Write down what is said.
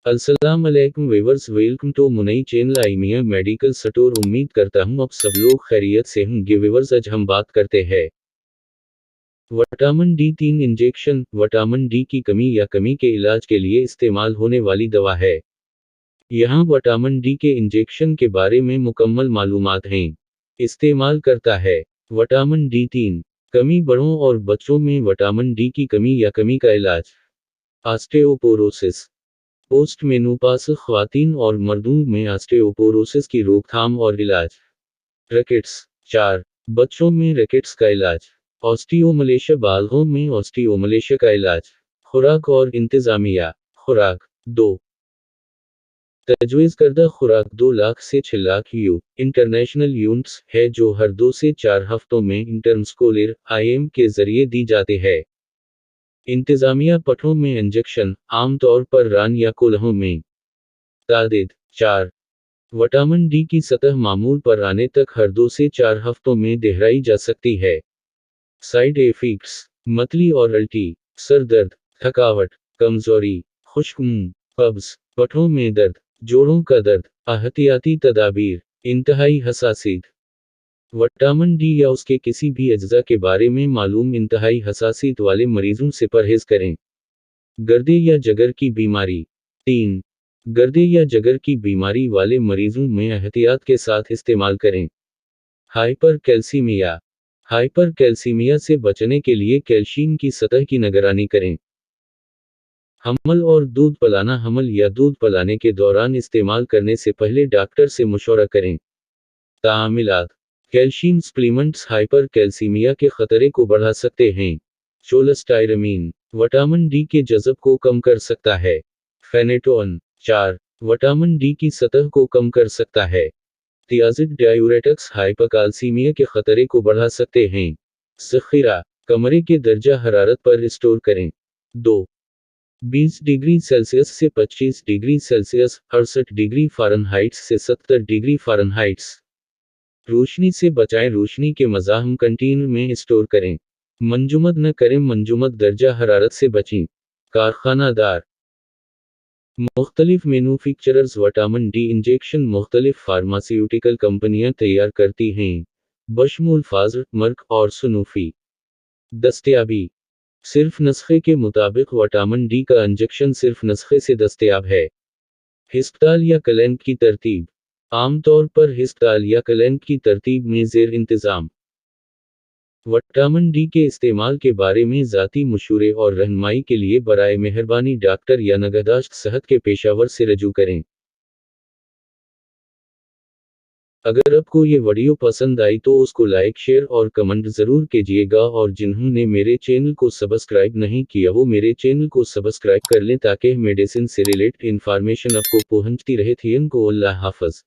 अस्सलाम वालेकुम viewers, welcome to मुनई चैनल आइमिया मेडिकल स्टोर। उम्मीद करता हूँ अब सब लोग खैरियत से होंगे। व्यूअर्स, आज हम बात करते हैं vitamin D3 injection. Vitamin D की कमी या कमी के इलाज के लिए इस्तेमाल होने वाली दवा है। यहाँ विटामिन डी के इंजेक्शन के बारे में मुकम्मल मालूमात हैं। इस्तेमाल करता है विटामिन D3 कमी बड़ों और बच्चों में विटामिन डी की कमी या कमी का इलाज। ऑस्टियोपोरोसिस पोस्ट मेनोपॉज ख्वातीन और मर्दों में ऑस्टियोपोरोसिस की रोकथाम और इलाज। रिकेट्स 4 बच्चों में रिकेट्स का इलाज। ऑस्टियोमलेशिया बालगों में ऑस्टियोमलेशिया का इलाज। खुराक और इंतजामिया। खुराक 2 तजवीज़ करदा खुराक 2 लाख से 6 लाख इंटरनेशनल यूनिट्स है, जो हर 2 से 4 हफ्तों में इंटर्नस्कोलर IM के जरिए दी जाती है। इंतजामिया पट्टों में इंजेक्शन, आमतौर पर रान या कोल्हों में। तादाद 4 विटामिन डी की सतह मामूल पर आने तक हर 2 से 4 हफ्तों में दोहराई जा सकती है। साइड इफेक्ट्स मतली और उल्टी, सर दर्द, थकावट, कमजोरी, खुश्क मुंह, कब्ज, पट्टों में दर्द, जोड़ों का दर्द। एहतियाती तदाबीर, इंतहाई हसासियत। विटामिन डी या उसके किसी भी अज्जा के बारे में मालूम इंतहाई हसासियत वाले मरीजों से परहेज करें। गर्दे या जगर की बीमारी 3 गर्दे या जगर की बीमारी वाले मरीजों में एहतियात के साथ इस्तेमाल करें। हाइपर कैल्सीमिया हाइपर कैल्सीमिया से बचने के लिए कैल्शियम की सतह की निगरानी करें। हमल और दूध पिलाना हमल या दूध पिलाने के दौरान इस्तेमाल करने से पहले डॉक्टर से मशवरा करें। तामीलात कैल्शियम सप्लीमेंट्स हाइपर कैल्सीमिया के खतरे को बढ़ा सकते हैं। चोलेस्टाइरामीन विटामिन डी के जज़ब को कम कर सकता है। फेनेटोन 4 विटामिन डी की सतह को कम कर सकता है। थियाज़िड डायूरेटिक्स हाइपरकाल्सीमिया के खतरे को बढ़ा सकते हैं। ज़ख़ीरा कमरे के दर्जा हरारत पर स्टोर करें। 20 डिग्री सेल्सियस से 25 डिग्री सेल्सियस 68 डिग्री फ़ारेनहाइट से 70 डिग्री फ़ारेनहाइट। रोशनी से बचाएं, रोशनी के मज़ाहम कंटेनर में स्टोर करें। मंजुमद न करें, मंजुमद दर्जा हरारत से बचें। कारखानादार मुख्तलिफ मैन्युफैक्चरर्स विटामिन डी इंजेक्शन मुख्तलिफ फार्मास्यूटिकल कंपनियां तैयार करती हैं, बशमूल फाजर, मर्क और सनूफी। दस्तयाबी सिर्फ नस्खे के मुताबिक विटामिन डी का इंजेक्शन सिर्फ नस्खे से दस्तयाब है। हिस्पताल या क्लिनिक की तरतीब आमतौर पर हिस्पताल या क्लिनिक की तरतीब में ज़ेर इंतज़ाम। विटामिन डी के इस्तेमाल के बारे में ज़ाती मशूरे और रहनुमाई के लिए बराए मेहरबानी डॉक्टर या निगहदाश्त सेहत के पेशावर से रजू करें। अगर आपको ये वीडियो पसंद आई तो उसको लाइक, शेयर और कमेंट ज़रूर कीजिएगा, और जिन्होंने मेरे चैनल को सब्सक्राइब नहीं किया वो मेरे चैनल को सब्सक्राइब कर लें ताकि मेडिसिन से रिलेटेड इंफॉर्मेशन आपको पहुंचती रहे। Thank you. अल्लाह हाफ़िज़।